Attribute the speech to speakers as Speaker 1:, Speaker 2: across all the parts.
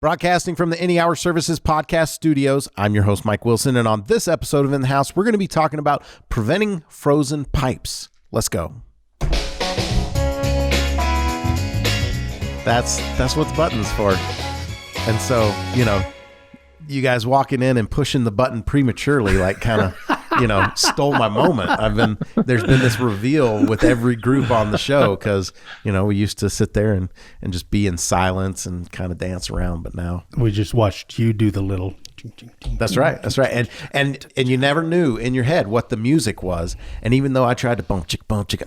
Speaker 1: Broadcasting from the Any Hour Services podcast studios, I'm your host, Mike Wilson, and on this episode of In the House, we're going to be talking about preventing frozen pipes. Let's go. That's what the button's for. And so, you guys walking in and pushing the button prematurely, like kind of, stole my moment. There's been this reveal with every group on the show because, we used to sit there and just be in silence and kind of dance around. But now
Speaker 2: we just watched you do the little.
Speaker 1: That's right. And you never knew in your head what the music was. And even though I tried to bump chick,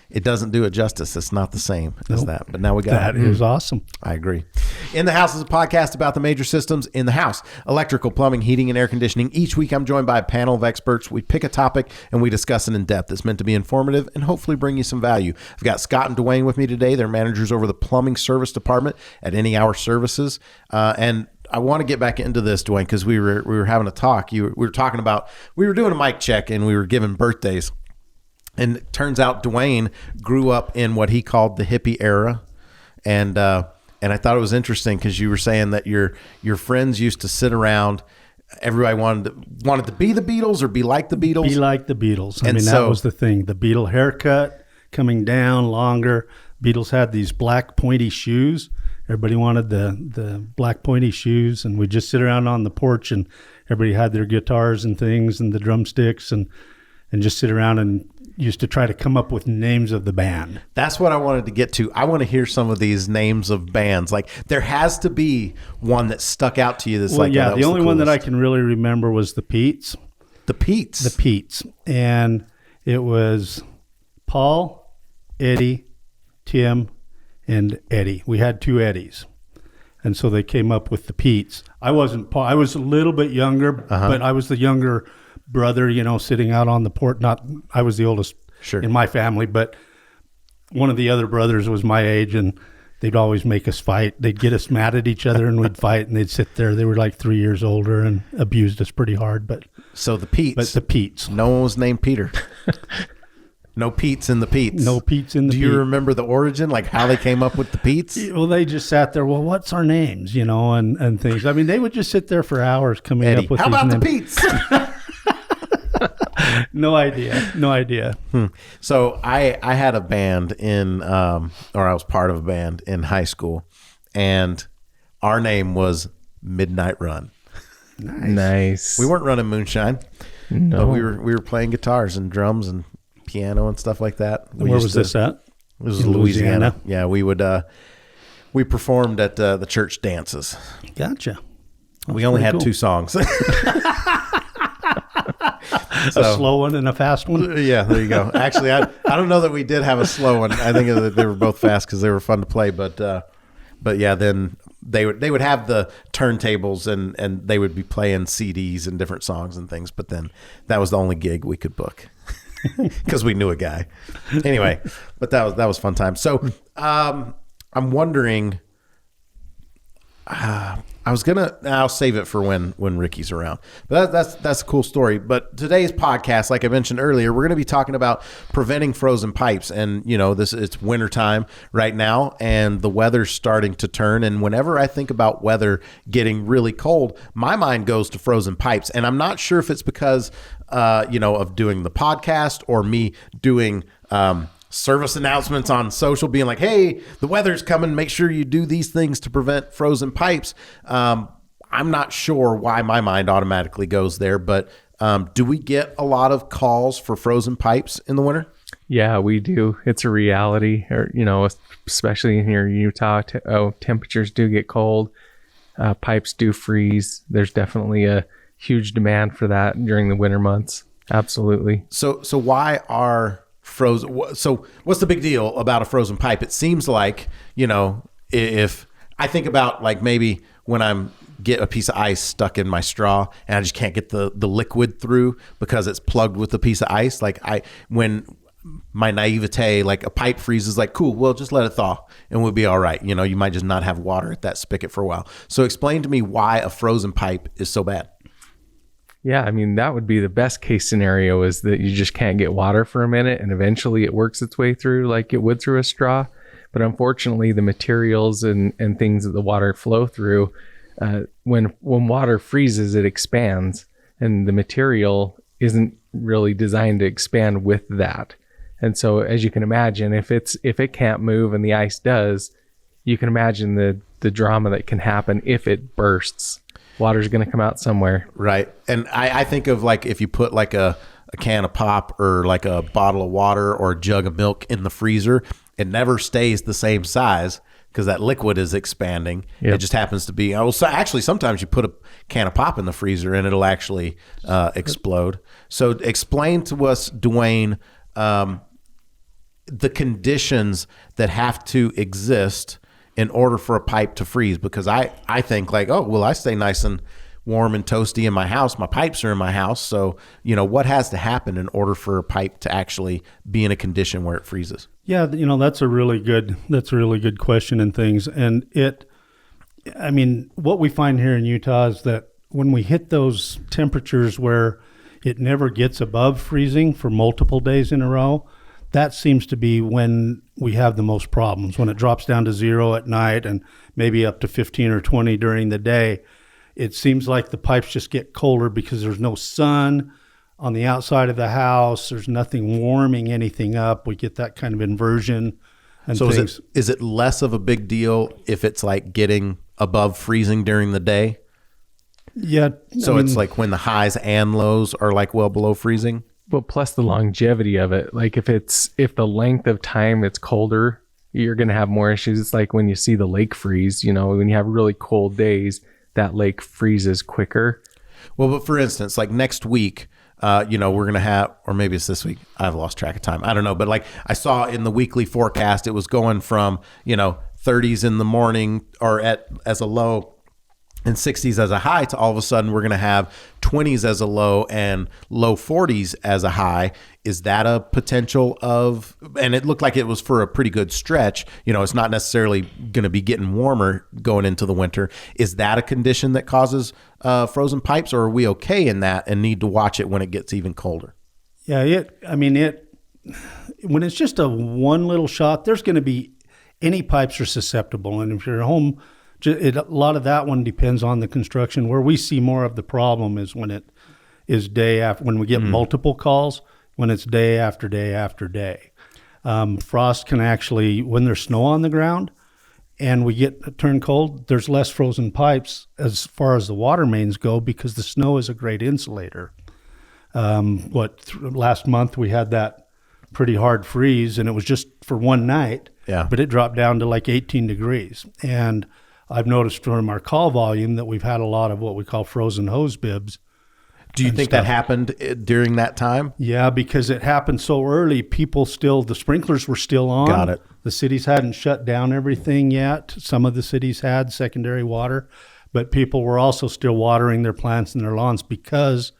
Speaker 1: it doesn't do it justice. It's not the same as that. But now we got
Speaker 2: that. Is awesome.
Speaker 1: I agree. In the House is a podcast about the major systems in the house: electrical, plumbing, heating, and air conditioning. Each week I'm joined by a panel of experts. We pick a topic and we discuss it in depth. It's meant to be informative and hopefully bring you some value. I've got Scott and Dwayne with me today. They're managers over the plumbing service department at Any Hour Services. And I want to get back into this, Dwayne, because we were having a talk. We were talking about, we were doing a mic check and we were giving birthdays. And it turns out Dwayne grew up in what he called the hippie era. And I thought it was interesting because you were saying that your friends used to sit around. Everybody wanted to be the Beatles or be like the Beatles.
Speaker 2: Be like the Beatles. That was the thing. The Beatle haircut coming down longer. Beatles had these black pointy shoes. Everybody wanted the black pointy shoes. And we'd just sit around on the porch and everybody had their guitars and things and the drumsticks and just sit around and used to try to come up with names of the band.
Speaker 1: That's what I wanted to get to. I want to hear some of these names of bands. Like there has to be one that stuck out to you. That's
Speaker 2: the only one that I can really remember was the Peets.
Speaker 1: The Peets.
Speaker 2: The Peets. And it was Paul, Eddie, Tim, and Eddie. We had two Eddies. And so they came up with the Peets. I wasn't Paul. I was a little bit younger, but I was the younger brother, sitting out on the porch. I was the oldest in my family, but one of the other brothers was my age, and they'd always make us fight. They'd get us mad at each other, and we'd fight, and they'd sit there. They were like 3 years older and abused us pretty hard.
Speaker 1: So the Peets.
Speaker 2: But the Peets.
Speaker 1: No one was named Peter. No Peets in the Peets.
Speaker 2: No Peets in the
Speaker 1: Do you remember the origin, like how they came up with the Peets?
Speaker 2: Well, they just sat there, what's our names, and things. They would just sit there for hours coming up with
Speaker 1: how
Speaker 2: these
Speaker 1: about
Speaker 2: names.
Speaker 1: the Peets?
Speaker 2: No idea.
Speaker 1: So I had a band or I was part of a band in high school, and our name was Midnight Run.
Speaker 3: Nice.
Speaker 1: We weren't running moonshine, but we were playing guitars and drums and piano and stuff like that.
Speaker 2: Where was this at?
Speaker 1: This was Louisiana. Yeah, we would we performed at the church dances.
Speaker 2: Gotcha.
Speaker 1: We only had 2 songs.
Speaker 2: A slow one and a fast one?
Speaker 1: Yeah, there you go. Actually, I don't know that we did have a slow one. I think that they were both fast because they were fun to play. But yeah, then they would have the turntables and they would be playing CDs and different songs and things. But then that was the only gig we could book because we knew a guy. Anyway, but that was fun time. So I'm wondering. I'll save it for when Ricky's around. But that's a cool story. But today's podcast, like I mentioned earlier, we're going to be talking about preventing frozen pipes. And it's wintertime right now, and the weather's starting to turn. And whenever I think about weather getting really cold, my mind goes to frozen pipes. And I'm not sure if it's because of doing the podcast or me doing service announcements on social being like, hey, the weather's coming, make sure you do these things to prevent frozen pipes. I'm not sure why my mind automatically goes there, but do we get a lot of calls for frozen pipes in the winter?
Speaker 3: Yeah, we do. It's a reality, especially here in Utah. Temperatures do get cold. Pipes do freeze. There's definitely a huge demand for that during the winter months. Absolutely.
Speaker 1: So why are frozen? So what's the big deal about a frozen pipe? It seems like, if I think about like maybe when I'm get a piece of ice stuck in my straw and I just can't get the liquid through because it's plugged with a piece of ice. Like when my naivete, like a pipe freezes, like, cool, well, just let it thaw and we'll be all right. You might just not have water at that spigot for a while. So explain to me why a frozen pipe is so bad.
Speaker 3: Yeah, that would be the best case scenario, is that you just can't get water for a minute and eventually it works its way through like it would through a straw. But unfortunately, the materials and things that the water flow through, when water freezes, it expands, and the material isn't really designed to expand with that. And so, as you can imagine, if it can't move and the ice does, you can imagine the drama that can happen if it bursts. Water's going to come out somewhere.
Speaker 1: Right. And I think of like if you put like a can of pop or like a bottle of water or a jug of milk in the freezer, it never stays the same size because that liquid is expanding. Yep. It just happens to be, so actually sometimes you put a can of pop in the freezer and it'll actually explode. So explain to us, Dwayne, the conditions that have to exist in order for a pipe to freeze, because I think like, oh, well, I stay nice and warm and toasty in my house. My pipes are in my house. So, what has to happen in order for a pipe to actually be in a condition where it freezes?
Speaker 2: Yeah, that's a really good question and things. And what we find here in Utah is that when we hit those temperatures where it never gets above freezing for multiple days in a row, that seems to be when we have the most problems. When it drops down to 0 at night and maybe up to 15 or 20 during the day, it seems like the pipes just get colder because there's no sun on the outside of the house. There's nothing warming anything up. We get that kind of inversion and
Speaker 1: so
Speaker 2: things.
Speaker 1: Is it less of a big deal if it's like getting above freezing during the day?
Speaker 2: Yeah.
Speaker 1: So it's like when the highs and lows are like well below freezing?
Speaker 3: Well, plus the longevity of it. Like if the length of time it's colder, you're going to have more issues. It's like when you see the lake freeze, when you have really cold days, that lake freezes quicker.
Speaker 1: Well, but for instance, like next week, we're going to have, or maybe it's this week. I've lost track of time. I don't know. But like I saw in the weekly forecast, it was going from, 30s in the morning or as a low and 60s as a high to all of a sudden we're going to have 20s as a low and low 40s as a high. Is that a potential of, and it looked like it was for a pretty good stretch. It's not necessarily going to be getting warmer going into the winter. Is that a condition that causes frozen pipes, or are we okay in that and need to watch it when it gets even colder?
Speaker 2: Yeah, when it's just a one little shot, there's going to be, any pipes are susceptible. And if you're home, a lot of that one depends on the construction. Where we see more of the problem is when it is day after, when we get multiple calls, when it's day after day after day. Frost can actually, when there's snow on the ground and we get turned cold, there's less frozen pipes as far as the water mains go because the snow is a great insulator. Last month we had that pretty hard freeze and it was just for one night, but it dropped down to like 18 degrees. And I've noticed from our call volume that we've had a lot of what we call frozen hose bibs.
Speaker 1: Do you think that happened during that time?
Speaker 2: Yeah, because it happened so early. The sprinklers were still on.
Speaker 1: Got it.
Speaker 2: The cities hadn't shut down everything yet. Some of the cities had secondary water, but people were also still watering their plants and their lawns because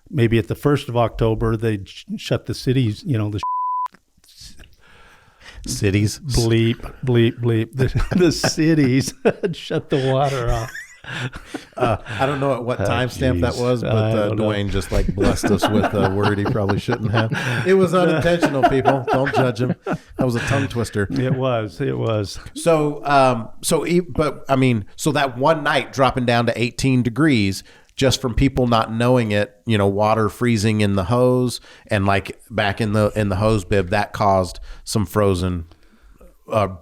Speaker 2: maybe at the 1st of October, they shut the cities,
Speaker 1: cities.
Speaker 2: Bleep, bleep, bleep. The cities shut the water off.
Speaker 1: I don't know at what timestamp that was, but Dwayne just like blessed us with a word he probably shouldn't have. It was unintentional, people. Don't judge him. That was a tongue twister.
Speaker 2: It was.
Speaker 1: So that one night dropping down to 18 degrees, just from people not knowing it, water freezing in the hose and like back in the hose bib, that caused some frozen,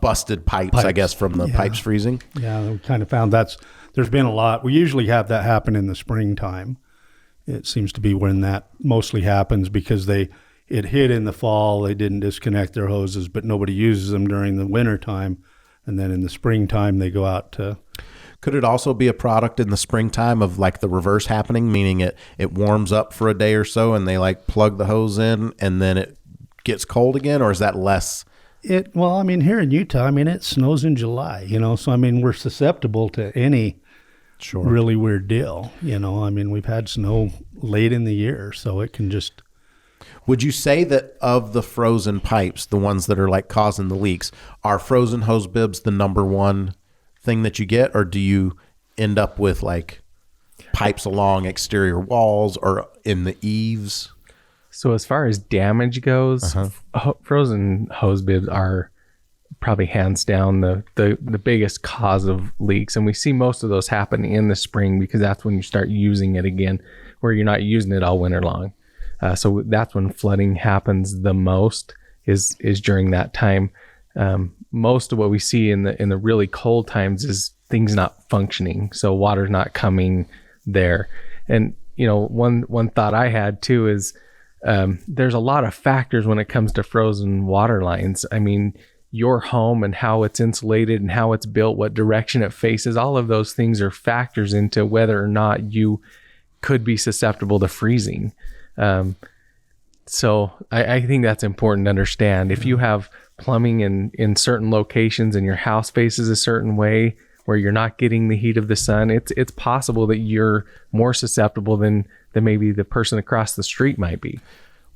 Speaker 1: busted pipes, I guess, from the pipes freezing.
Speaker 2: Yeah, we kind of found there's been a lot. We usually have that happen in the springtime. It seems to be when that mostly happens because it hit in the fall. They didn't disconnect their hoses, but nobody uses them during the winter time. And then in the springtime, they go out to...
Speaker 1: Could it also be a product in the springtime of like the reverse happening, meaning it warms up for a day or so and they like plug the hose in and then it gets cold again, or is that less?
Speaker 2: Here in Utah, it snows in July, so we're susceptible to any really weird deal. We've had snow late in the year, so it can just...
Speaker 1: Would you say that of the frozen pipes, the ones that are like causing the leaks, are frozen hose bibs the number one thing that you get, or do you end up with like pipes along exterior walls or in the eaves?
Speaker 3: So as far as damage goes, frozen hose bibs are probably hands down the biggest cause of leaks. And we see most of those happen in the spring because that's when you start using it again, where you're not using it all winter long. So that's when flooding happens the most is during that time. Most of what we see in the really cold times is things not functioning. So water's not coming there. And, one thought I had too is there's a lot of factors when it comes to frozen water lines. I mean, your home and how it's insulated and how it's built, what direction it faces, all of those things are factors into whether or not you could be susceptible to freezing. So I think that's important to understand. If you have plumbing in certain locations and your house faces a certain way where you're not getting the heat of the sun, it's possible that you're more susceptible than maybe the person across the street might be.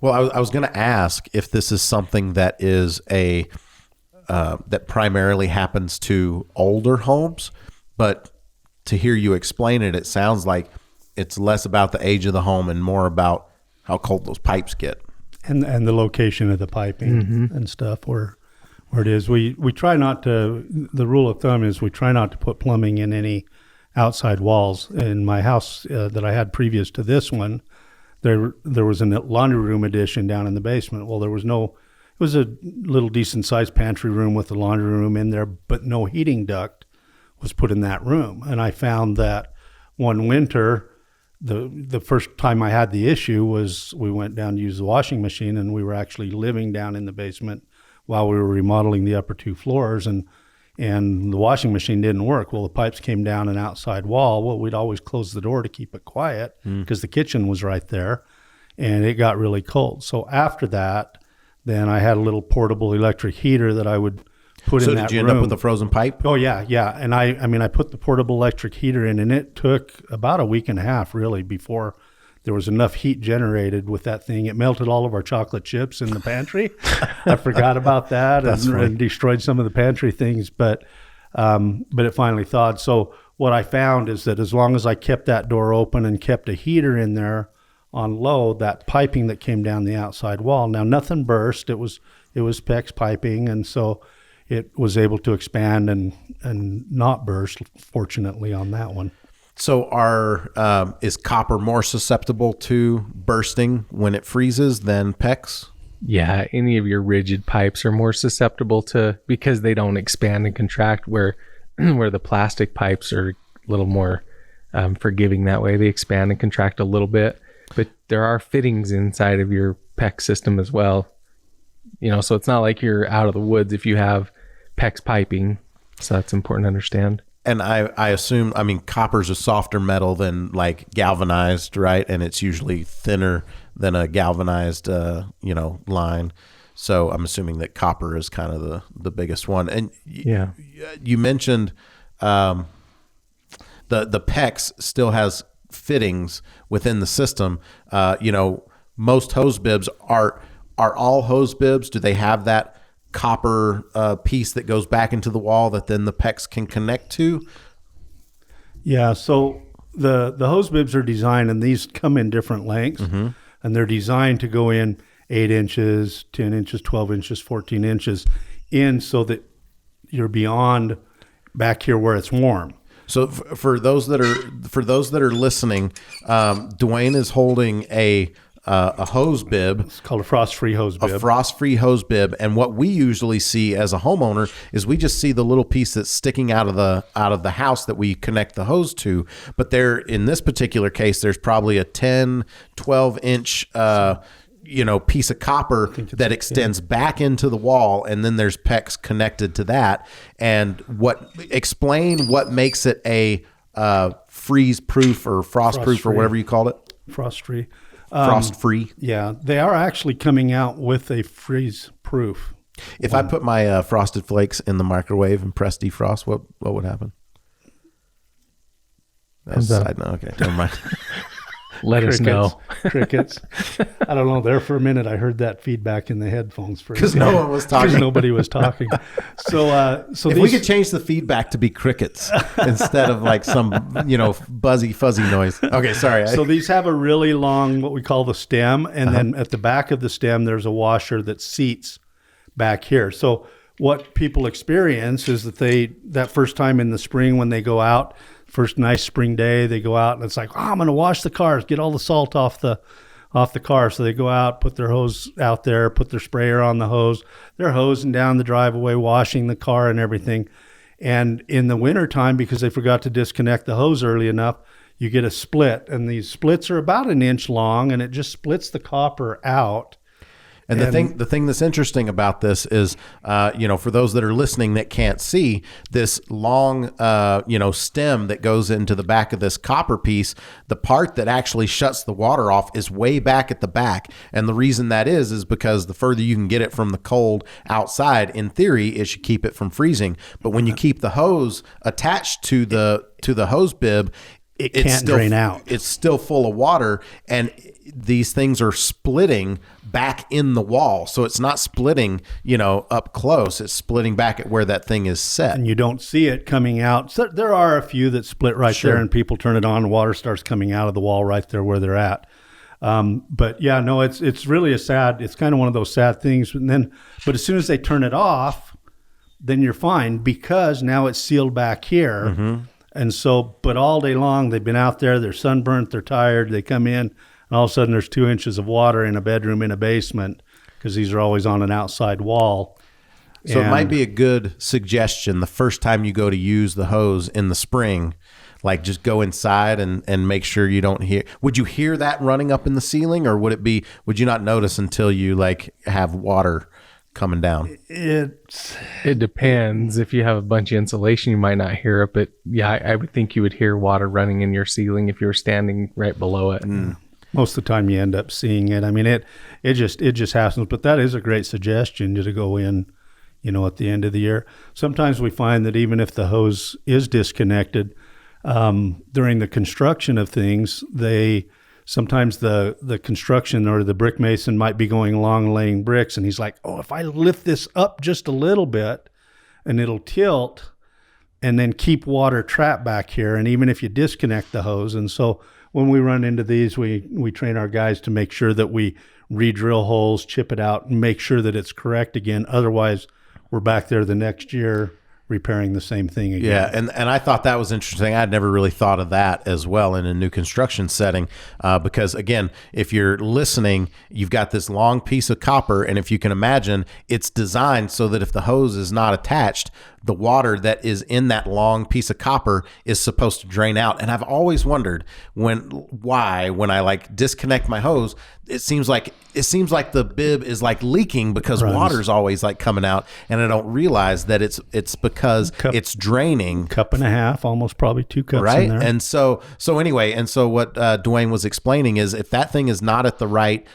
Speaker 1: Well, I was going to ask if this is something that is that primarily happens to older homes, but to hear you explain it, it sounds like it's less about the age of the home and more about how cold those pipes get.
Speaker 2: And the location of the piping and stuff where it is. We try not to, the rule of thumb is we try not to put plumbing in any outside walls. In my house that I had previous to this one, there was a laundry room addition down in the basement. Well, it was a little decent sized pantry room with a laundry room in there, but no heating duct was put in that room. And I found that one winter, the first time I had the issue was we went down to use the washing machine, and we were actually living down in the basement while we were remodeling the upper two floors, and the washing machine didn't work. Well, the pipes came down an outside wall. Well, we'd always close the door to keep it quiet because the kitchen was right there, and it got really cold. So after that, then I had a little portable electric heater that I would put in that room. So
Speaker 1: did you end up with a frozen pipe?
Speaker 2: Oh, yeah. And I put the portable electric heater in, and it took about a week and a half, really, before there was enough heat generated with that thing. It melted all of our chocolate chips in the pantry. I forgot about that and destroyed some of the pantry things, but it finally thawed. So what I found is that as long as I kept that door open and kept a heater in there on low, that piping that came down the outside wall, now nothing burst. It was PEX piping, and so it was able to expand and not burst, fortunately, on that one.
Speaker 1: So is copper more susceptible to bursting when it freezes than PEX?
Speaker 3: Yeah, any of your rigid pipes are more susceptible because they don't expand and contract, where the plastic pipes are a little more forgiving that way. They expand and contract a little bit, but there are fittings inside of your PEX system as well. So it's not like you're out of the woods if you have PEX piping. So that's important to understand.
Speaker 1: And I assume, copper's a softer metal than like galvanized, right? And it's usually thinner than a galvanized, line. So I'm assuming that copper is kind of the biggest one. And you mentioned the PEX still has fittings within the system. Most hose bibs are all hose bibs. Do they have that copper piece that goes back into the wall that then the PEX can connect to?
Speaker 2: Yeah, so the hose bibs are designed, and these come in different lengths, and they're designed to go in 8 inches, 10 inches, 12 inches, 14 inches in, so that you're beyond back here where it's warm.
Speaker 1: So for those that are listening, Dwayne is holding a hose bib.
Speaker 2: It's called a frost-free hose bib.
Speaker 1: A frost-free hose bib, and what we usually see as a homeowner is we just see the little piece that's sticking out of the house that we connect the hose to. But in this particular case, there's probably a 10, 12 inch piece of copper that extends back into the wall, and then there's PEX connected to that. And explain what makes it a freeze-proof or frost-proof or whatever you called it.
Speaker 2: Frost-free.
Speaker 1: Frost-free.
Speaker 2: Yeah, they are actually coming out with a freeze-proof.
Speaker 1: If I put my Frosted Flakes in the microwave and press defrost, what would happen? That's a side note. Okay, never mind.
Speaker 3: Let us know.
Speaker 2: Crickets. I don't know. There for a minute, I heard that feedback in the headphones
Speaker 1: because no one was talking.
Speaker 2: Because nobody was talking. So
Speaker 1: if we could change the feedback to be crickets instead of like some buzzy fuzzy noise. Okay, sorry.
Speaker 2: So these have a really long, what we call the stem, and then at the back of the stem, there's a washer that seats back here. So what people experience is that first time in the spring when they go out, first nice spring day, they go out and it's like, I'm going to wash the cars, get all the salt off the car. So they go out, put their hose out there, put their sprayer on the hose. They're hosing down the driveway, washing the car and everything. And in the wintertime, because they forgot to disconnect the hose early enough, you get a split. And these splits are about an inch long, and it just splits the copper out.
Speaker 1: And the thing that's interesting about this is, for those that are listening that can't see, this long, stem that goes into the back of this copper piece, the part that actually shuts the water off is way back at the back. And the reason that is because the further you can get it from the cold outside, in theory, it should keep it from freezing. But when you keep the hose attached to the hose bib,
Speaker 2: it can't drain out.
Speaker 1: It's still full of water, and these things are splitting back in the wall. So it's not splitting, up close. It's splitting back at where that thing is set.
Speaker 2: And you don't see it coming out. So there are a few that split right there, and people turn it on, and water starts coming out of the wall right there where they're at. But yeah, no, it's really it's kind of one of those sad things. But as soon as they turn it off, then you're fine, because now it's sealed back here. Mm-hmm. And so, but all day long, they've been out there, they're sunburnt, they're tired, they come in, and all of a sudden there's 2 inches of water in a bedroom in a basement, because these are always on an outside wall.
Speaker 1: So it might be a good suggestion the first time you go to use the hose in the spring, like just go inside and make sure you don't hear. Would you hear that running up in the ceiling, or would you not notice until you have water coming down?
Speaker 3: It depends. If you have a bunch of insulation, you might not hear it, but yeah, I would think you would hear water running in your ceiling if you were standing right below it.
Speaker 2: Most of the time you end up seeing it. I mean, it just happens, but that is a great suggestion to go in, at the end of the year. Sometimes we find that even if the hose is disconnected, during the construction of things, sometimes the construction or the brick mason might be going along laying bricks, and he's like, if I lift this up just a little bit, and it'll tilt and then keep water trapped back here. And even if you disconnect the hose. And so when we run into these, we train our guys to make sure that we re-drill holes, chip it out, and make sure that it's correct again. Otherwise, we're back there the next year repairing the same thing again.
Speaker 1: Yeah, and I thought that was interesting. I'd never really thought of that as well in a new construction setting, because again, if you're listening, you've got this long piece of copper, and if you can imagine, it's designed so that if the hose is not attached, the water that is in that long piece of copper is supposed to drain out. And I've always wondered why when I disconnect my hose, it seems like the bib is leaking because water's always coming out, and I don't realize that it's because it's draining.
Speaker 2: Cup and a half, almost probably 2 cups in there.
Speaker 1: And so anyway, what Dwayne was explaining is if that thing is not at the right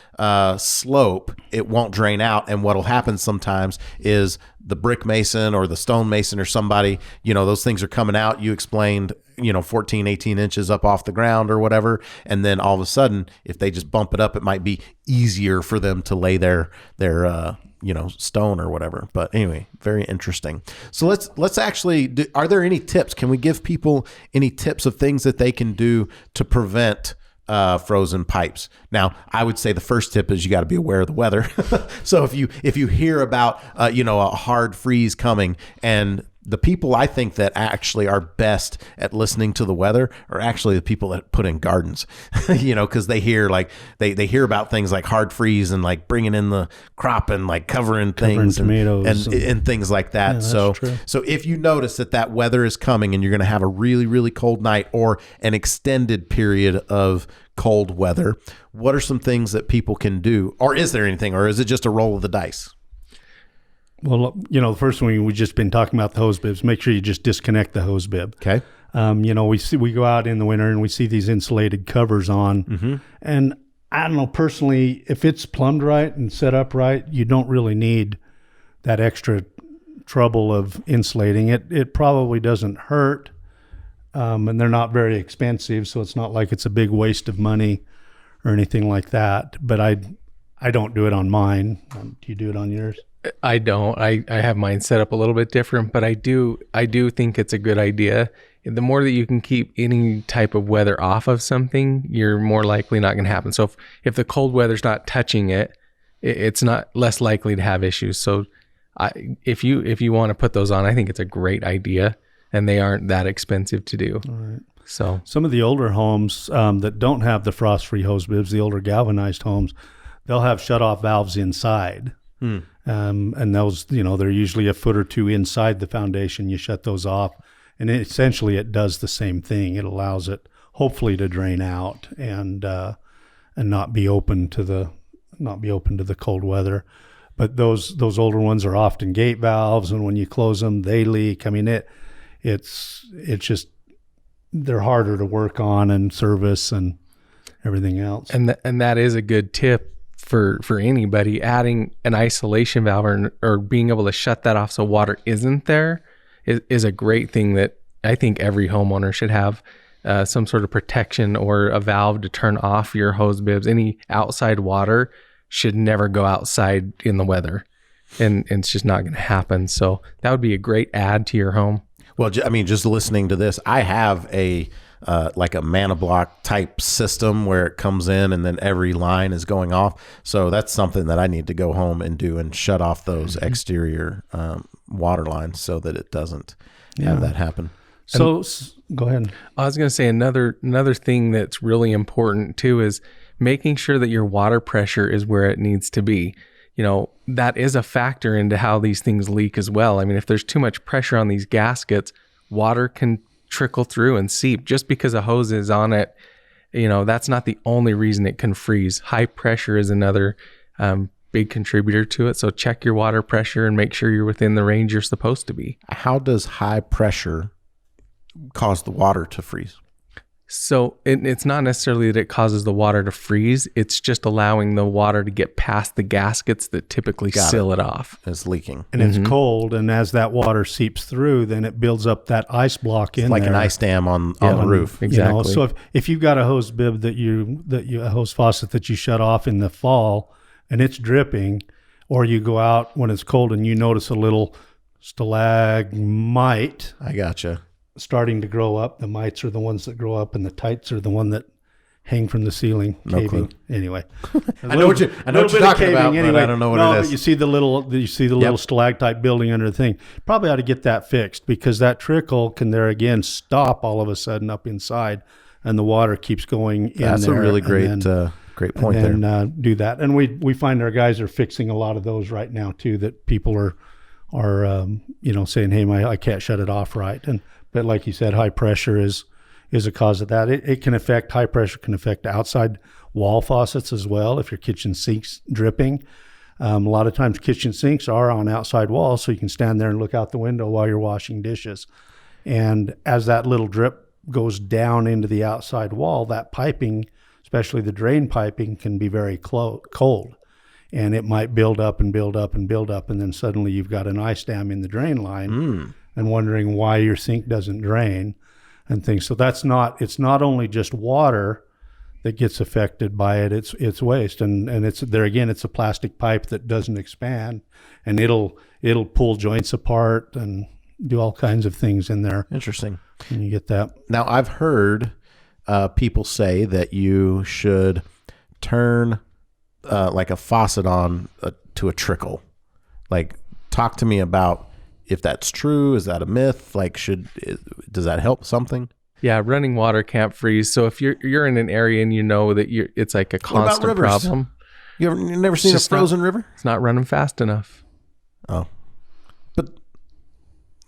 Speaker 1: slope, it won't drain out. And what'll happen sometimes is the brick mason or the stone mason or somebody, those things are coming out. You explained, 14, 18 inches up off the ground or whatever. And then all of a sudden, if they just bump it up, it might be easier for them to lay their stone or whatever. But anyway, very interesting. So let's actually are there any tips? Can we give people any tips of things that they can do to prevent frozen pipes? Now, I would say the first tip is you got to be aware of the weather. So if you hear about a hard freeze coming, and the people I think that actually are best at listening to the weather are actually the people that put in gardens, because they hear they hear about things like hard freeze and bringing in the crop and covering things
Speaker 2: tomatoes
Speaker 1: and things like that.
Speaker 2: Yeah,
Speaker 1: so if you notice that weather is coming and you're going to have a really, really cold night or an extended period of cold weather, what are some things that people can do? Or is there anything, or is it just a roll of the dice?
Speaker 2: Well, the first one we've just been talking about the hose bibs. Make sure you just disconnect the hose bib.
Speaker 1: Okay.
Speaker 2: We go out in the winter and we see these insulated covers on,
Speaker 1: mm-hmm.
Speaker 2: and I don't know, personally, if it's plumbed right and set up right, you don't really need that extra trouble of insulating it. It probably doesn't hurt, and they're not very expensive, so it's not like it's a big waste of money or anything like that. But I don't do it on mine. Do you do it on yours?
Speaker 3: I don't. I have mine set up a little bit different, but I do think it's a good idea. The more that you can keep any type of weather off of something, you're more likely not going to happen. So if the cold weather's not touching it, it's not less likely to have issues. So if you want to put those on, I think it's a great idea, and they aren't that expensive to do.
Speaker 2: All right.
Speaker 3: So
Speaker 2: some of the older homes that don't have the frost-free hose bibs, the older galvanized homes, they'll have shut-off valves inside. And those, they're usually a foot or two inside the foundation. You shut those off, and essentially it does the same thing. It allows it hopefully to drain out and not be open to the cold weather. But those older ones are often gate valves, and when you close them, they leak. I mean, it's just, they're harder to work on and service and everything else.
Speaker 3: And that is a good tip for anybody. Adding an isolation valve or being able to shut that off so water isn't there is a great thing that I think every homeowner should have. Some sort of protection or a valve to turn off your hose bibs. Any outside water should never go outside in the weather, and it's just not going to happen. So that would be a great add to your home.
Speaker 1: Well, I mean, just listening to this, I have a like a mana block type system where it comes in and then every line is going off. So that's something that I need to go home and do and shut off those exterior water lines so that it doesn't have that happen.
Speaker 2: So go ahead.
Speaker 3: I was going to say another thing that's really important too is making sure that your water pressure is where it needs to be. That is a factor into how these things leak as well. I mean, if there's too much pressure on these gaskets, water can trickle through and seep. Just because a hose is on it, that's not the only reason it can freeze. High pressure is another big contributor to it. So check your water pressure and make sure you're within the range you're supposed to be.
Speaker 1: How does high pressure cause the water to freeze?
Speaker 3: So it's not necessarily that it causes the water to freeze. It's just allowing the water to get past the gaskets that typically seal it off.
Speaker 1: It's leaking.
Speaker 2: And it's cold, and as that water seeps through, then it builds up that ice block in
Speaker 1: like
Speaker 2: there.
Speaker 1: An ice dam on the roof.
Speaker 3: Exactly.
Speaker 2: So if you've got a hose bib a hose faucet that you shut off in the fall and it's dripping, or you go out when it's cold and you notice a little stalagmite.
Speaker 1: I gotcha.
Speaker 2: Starting to grow up. The mites are the ones that grow up, and the tights are the one that hang from the ceiling.
Speaker 1: No
Speaker 2: caving.
Speaker 1: clue.
Speaker 2: Anyway,
Speaker 1: I know what you're talking about, but I don't know what it is.
Speaker 2: But you see the little stalactite building under the thing. Probably ought to get that fixed, because that trickle can there again stop all of a sudden up inside, and the water keeps going in.
Speaker 1: That's
Speaker 2: there,
Speaker 1: a really great point there.
Speaker 2: And do that, and we find our guys are fixing a lot of those right now too. That people are saying, hey, I can't shut it off right. But like you said, high pressure is a cause of that. High pressure can affect outside wall faucets as well. If your kitchen sink's dripping, a lot of times kitchen sinks are on outside walls, so you can stand there and look out the window while you're washing dishes. And as that little drip goes down into the outside wall, that piping, especially the drain piping, can be very cold. And it might build up and build up and build up, and then suddenly you've got an ice dam in the drain line. And wondering why your sink doesn't drain and things. So it's not only just water that gets affected by it, it's waste. And it's there again, it's a plastic pipe that doesn't expand, and it'll pull joints apart and do all kinds of things in there.
Speaker 1: Interesting.
Speaker 2: And you get that.
Speaker 1: Now, I've heard people say that you should turn like a faucet on to a trickle. Like, talk to me about if that's true. Is that a myth? Like, does that help something?
Speaker 3: Yeah, running water can't freeze. So if you're in an area and you know that it's like a constant problem.
Speaker 1: You've never seen a frozen river?
Speaker 3: It's not running fast enough.
Speaker 1: Oh, but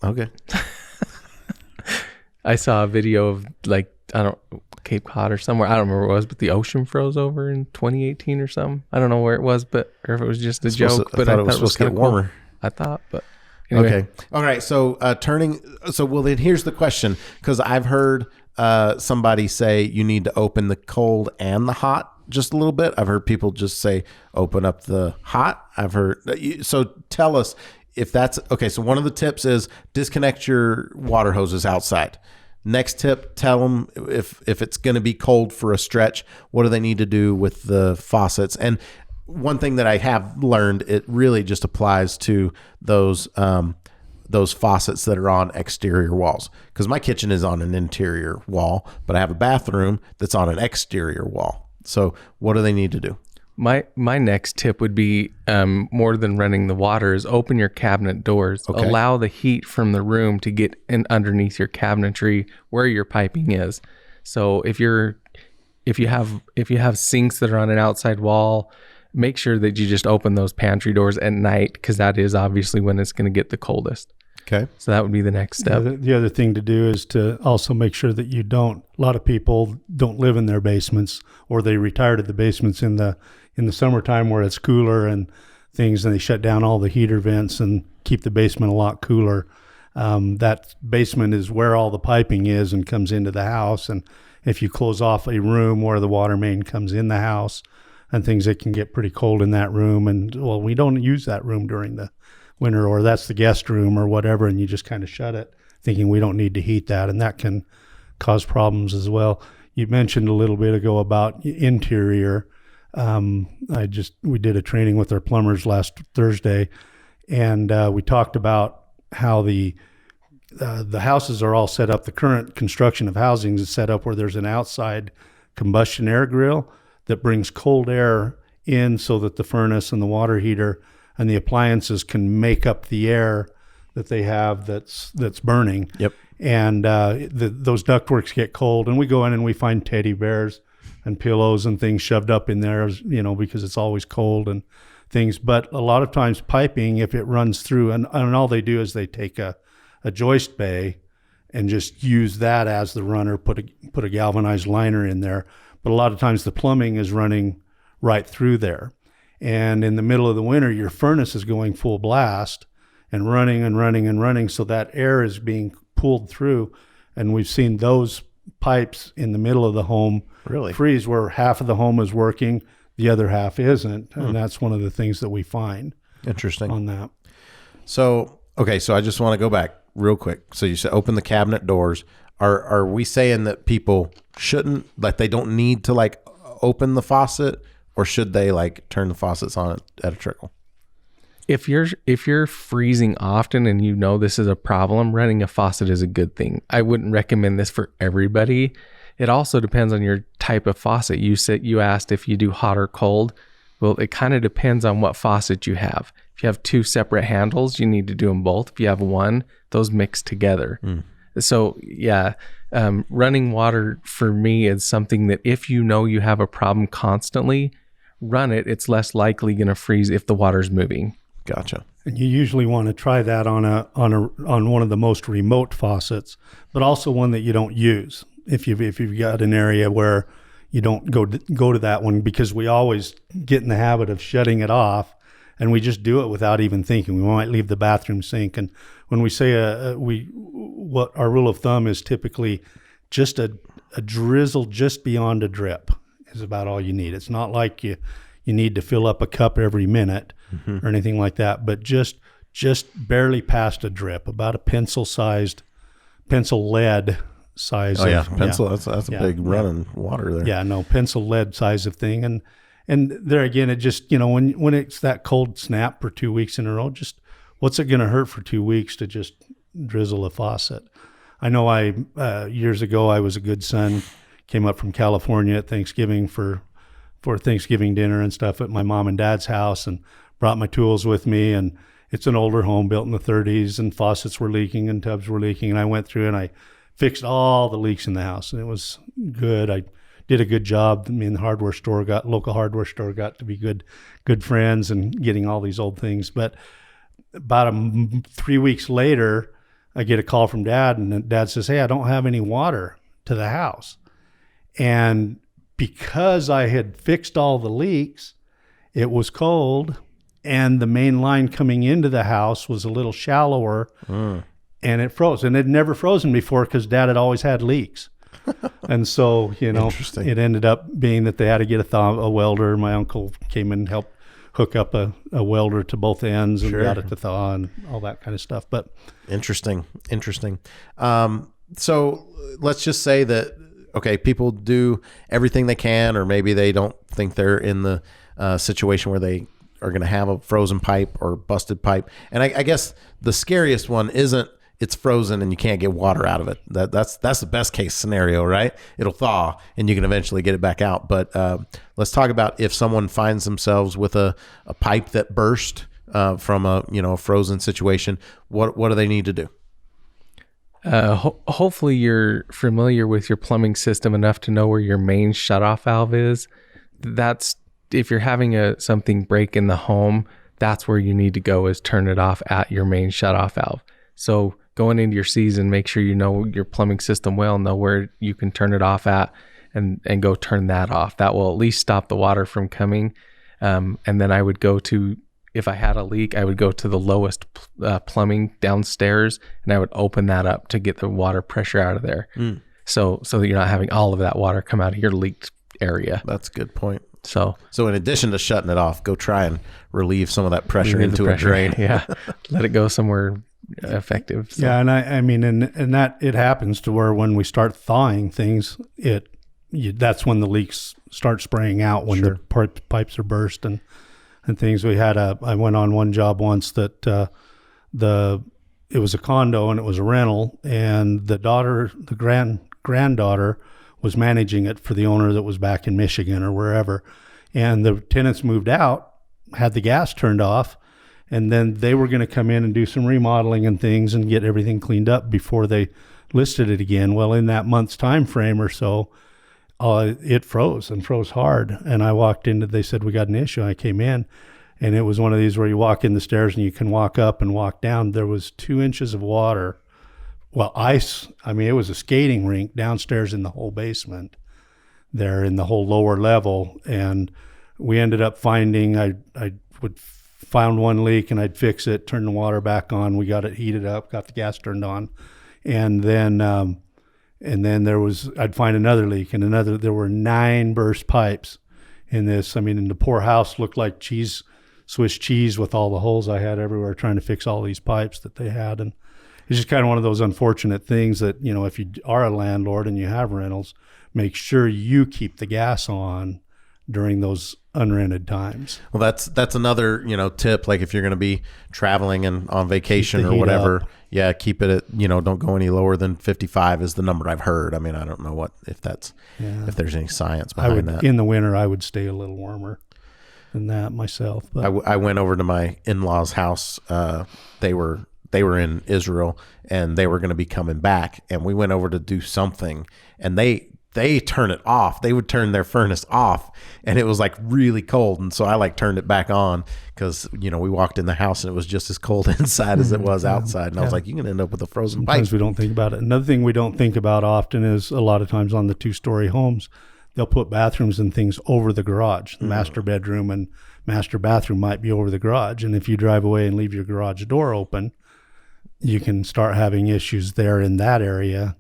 Speaker 1: okay.
Speaker 3: I saw a video of Cape Cod or somewhere. I don't remember where it was, but the ocean froze over in 2018 or something. I don't know where it was, or if it was just a joke.
Speaker 1: But I thought it was supposed to get warmer.
Speaker 3: Cool. I thought, but anyway.
Speaker 1: Okay. All right. So then here's the question, because I've heard somebody say you need to open the cold and the hot just a little bit. I've heard people just say open up the hot. So tell us if that's okay. So one of the tips is disconnect your water hoses outside. Next tip, tell them if it's going to be cold for a stretch, what do they need to do with the faucets? And one thing that I have learned, it really just applies to those faucets that are on exterior walls, because my kitchen is on an interior wall, but I have a bathroom that's on an exterior wall. So what do they need to do?
Speaker 3: My next tip would be more than running the water is open your cabinet doors.
Speaker 1: Okay.
Speaker 3: Allow the heat from the room to get in underneath your cabinetry where your piping is. So if you have sinks that are on an outside wall, make sure that you just open those pantry doors at night, because that is obviously when it's going to get the coldest.
Speaker 1: Okay.
Speaker 3: So that would be the next step.
Speaker 2: The other thing to do is to also make sure that a lot of people don't live in their basements, or they retire to the basements in the summertime where it's cooler and things, and they shut down all the heater vents and keep the basement a lot cooler. That basement is where all the piping is and comes into the house. And if you close off a room where the water main comes in the house and things, it can get pretty cold in that room. And well, we don't use that room during the winter, or that's the guest room or whatever, and you just kind of shut it thinking we don't need to heat that, and that can cause problems as well. You mentioned a little bit ago about interior. We did a training with our plumbers last Thursday, and we talked about how the houses are all set up. The current construction of housing is set up where there's an outside combustion air grill that brings cold air in, so that the furnace and the water heater and the appliances can make up the air that they have that's burning.
Speaker 1: Yep.
Speaker 2: And those ductworks get cold, and we go in and we find teddy bears and pillows and things shoved up in there, because it's always cold and things. But a lot of times piping, if it runs through, and all they do is they take a joist bay and just use that as the runner, put a galvanized liner in there. But a lot of times the plumbing is running right through there. And in the middle of the winter, your furnace is going full blast and running and running and running, so that air is being pulled through. And we've seen those pipes in the middle of the home
Speaker 1: Really?
Speaker 2: freeze, where half of the home is working, the other half isn't. And that's one of the things that we find
Speaker 1: Interesting.
Speaker 2: on that.
Speaker 1: So, okay, so I just want to go back real quick. So you said open the cabinet doors. Are we saying that people shouldn't, like, they don't need to like open the faucet, or should they like turn the faucets on at a trickle?
Speaker 3: If you're freezing often and you know this is a problem, running a faucet is a good thing. I wouldn't recommend this for everybody. It also depends on your type of faucet. You asked if you do hot or cold. Well, it kind of depends on what faucet you have. If you have two separate handles, you need to do them both. If you have one, those mix together. So yeah, running water for me is something that if you know you have a problem constantly, run it. It's less likely going to freeze if the water's moving.
Speaker 1: Gotcha.
Speaker 2: And you usually want to try that on one of the most remote faucets, but also one that you don't use. If you've got an area where you don't go to that one, because we always get in the habit of shutting it off, and we just do it without even thinking. We might leave the bathroom sink, and when we say what our rule of thumb is, typically just a drizzle just beyond a drip is about all you need. It's not like you need to fill up a cup every minute or anything like that, but just barely past a drip, about a pencil lead size.
Speaker 1: Oh yeah, pencil. That's a big running water there.
Speaker 2: Yeah, no, pencil lead size of thing. And there again, it just, when it's that cold snap for 2 weeks in a row, just what's it going to hurt for 2 weeks to just drizzle a faucet? I know years ago, I was a good son, came up from California at Thanksgiving for Thanksgiving dinner and stuff at my mom and dad's house, and brought my tools with me. And it's an older home built in the 30s, and faucets were leaking and tubs were leaking. And I went through and I fixed all the leaks in the house, and it was good. I did a good job. Me and the local hardware store got to be good friends, and getting all these old things. But about 3 weeks later, I get a call from Dad, and Dad says, "Hey, I don't have any water to the house." And because I had fixed all the leaks, it was cold, and the main line coming into the house was a little shallower, and it froze. And it had never frozen before, because Dad had always had leaks. And so, it ended up being that they had to get a welder. My uncle came and helped hook up a welder to both ends and got it to thaw and all that kind of stuff. But
Speaker 1: Interesting. So let's just say that, okay, people do everything they can, or maybe they don't think they're in the situation where they are going to have a frozen pipe or busted pipe. And I guess the scariest one isn't it's frozen and you can't get water out of it. That's the best case scenario, right? It'll thaw and you can eventually get it back out. But let's talk about if someone finds themselves with a pipe that burst from a frozen situation. What do they need to do?
Speaker 3: Hopefully you're familiar with your plumbing system enough to know where your main shutoff valve is. That's if you're having something break in the home, that's where you need to go, is turn it off at your main shutoff valve. So going into your season, make sure you know your plumbing system well, know where you can turn it off at, and go turn that off. That will at least stop the water from coming. And then I would go to, if I had a leak, I would go to the lowest plumbing downstairs, and I would open that up to get the water pressure out of there. So that you're not having all of that water come out of your leaked area.
Speaker 1: That's a good point.
Speaker 3: So
Speaker 1: in addition to shutting it off, go try and relieve some of that pressure into a drain.
Speaker 3: Yeah. Let it go somewhere effective. So.
Speaker 2: Yeah. And I mean, and that it happens to where when we start thawing things, that's when the leaks start spraying out, when the pipes are burst and things. I went on one job once that it was a condo and it was a rental, and the granddaughter was managing it for the owner that was back in Michigan or wherever. And the tenants moved out, had the gas turned off, and then they were going to come in and do some remodeling and things and get everything cleaned up before they listed it again. Well, in that month's time frame or so, it froze hard. And I walked in, they said, we got an issue. I came in, and it was one of these where you walk in the stairs and you can walk up and walk down. There was 2 inches of water. Well, ice, I mean, it was a skating rink downstairs in the whole basement there, in the whole lower level. And we ended up finding, I found one leak, and I'd fix it, turn the water back on. We got it heated up, got the gas turned on. And then I'd find another leak and another. There were 9 burst pipes in this. I mean, and the poor house looked like Swiss cheese with all the holes I had everywhere trying to fix all these pipes that they had. And it's just kind of one of those unfortunate things that, if you are a landlord and you have rentals, make sure you keep the gas on during those unrented times.
Speaker 1: Well, that's another, tip. Like if you're going to be traveling and on vacation or whatever, keep it at, don't go any lower than 55 is the number I've heard. I mean, I don't know if there's any science behind that.
Speaker 2: In the winter, I would stay a little warmer than that myself. But
Speaker 1: I went over to my in-laws' house. They were in Israel, and they were going to be coming back, and we went over to do something, and they turn it off. They would turn their furnace off, and it was like really cold. And so I turned it back on because, we walked in the house and it was just as cold inside as it was outside. And I was like, you can end up with a frozen pipe.
Speaker 2: Sometimes we don't think about it. Another thing we don't think about often is a lot of times on the 2-story homes, they'll put bathrooms and things over the garage. The master bedroom and master bathroom might be over the garage. And if you drive away and leave your garage door open, you can start having issues there in that area.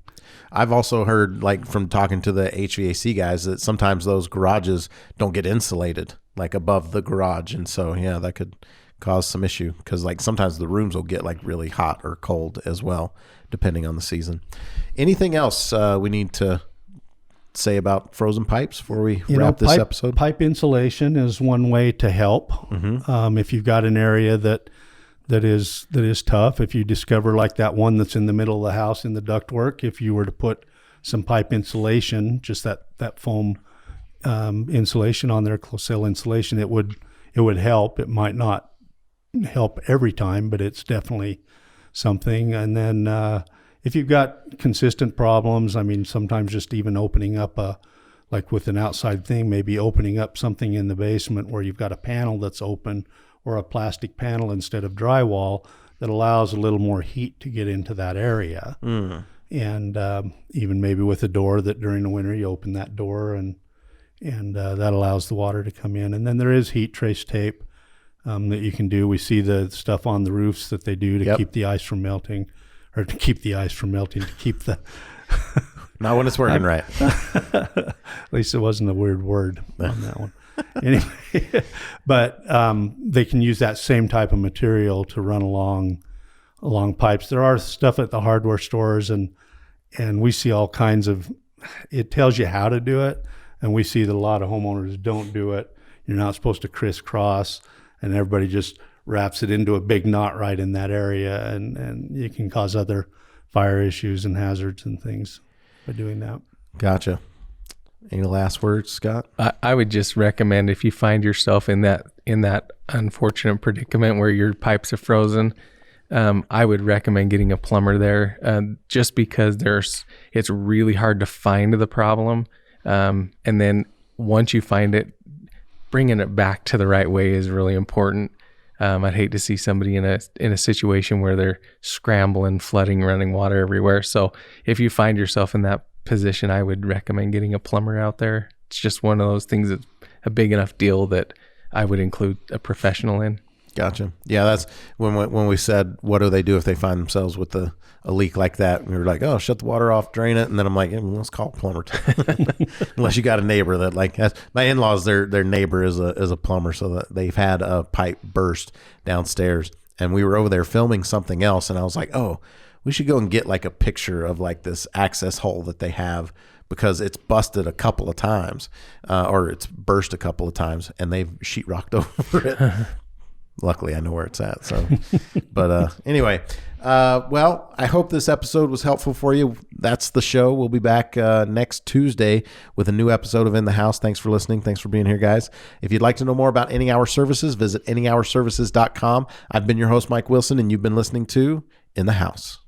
Speaker 1: I've also heard, from talking to the HVAC guys, that sometimes those garages don't get insulated, above the garage. And so, that could cause some issue because, sometimes the rooms will get, really hot or cold as well, depending on the season. Anything else we need to say about frozen pipes before we wrap this episode?
Speaker 2: Pipe insulation is one way to help. Mm-hmm. If you've got an area that is tough. If you discover that one that's in the middle of the house in the ductwork, if you were to put some pipe insulation, just that foam insulation on there, close-cell insulation, it would help. It might not help every time, but it's definitely something. And then if you've got consistent problems, I mean, sometimes just even opening up with an outside thing, maybe opening up something in the basement where you've got a panel that's open, or a plastic panel instead of drywall, that allows a little more heat to get into that area. And even maybe with a door that during the winter you open that door and that allows the water to come in. And then there is heat trace tape that you can do. We see the stuff on the roofs that they do to keep the ice from melting, to keep the...
Speaker 1: Not when it's working right.
Speaker 2: At least it wasn't a weird word on that one. Anyway, but they can use that same type of material to run along pipes. There are stuff at the hardware stores, and we see all kinds of. It tells you how to do it, and we see that a lot of homeowners don't do it. You're not supposed to crisscross, and everybody just wraps it into a big knot right in that area, and you can cause other fire issues and hazards and things by doing that.
Speaker 1: Gotcha. Any last words, Scott?
Speaker 3: I would just recommend, if you find yourself in that unfortunate predicament where your pipes are frozen, I would recommend getting a plumber there, just because it's really hard to find the problem. And then once you find it, bringing it back to the right way is really important. I'd hate to see somebody in a situation where they're scrambling, flooding, running water everywhere. So if you find yourself in that position, I would recommend getting a plumber out there. It's just one of those things that's a big enough deal that I would include a professional in.
Speaker 1: Gotcha. Yeah, that's when we said, what do they do if they find themselves with a leak like that? We were like, oh, shut the water off, drain it. And then I'm like, let's call a plumber. Unless you got a neighbor that has, my in-laws, their neighbor is a plumber. So that they've had a pipe burst downstairs, and we were over there filming something else. And I was like, oh, we should go and get like a picture of like this access hole that they have, because it's busted a couple of times, or it's burst a couple of times, and they've sheetrocked over it. Luckily, I know where it's at. So, but anyway, well, I hope this episode was helpful for you. That's the show. We'll be back next Tuesday with a new episode of In the House. Thanks for listening. Thanks for being here, guys. If you'd like to know more about Any Hour Services, visit anyhourservices.com. I've been your host, Mike Wilson, and you've been listening to In the House.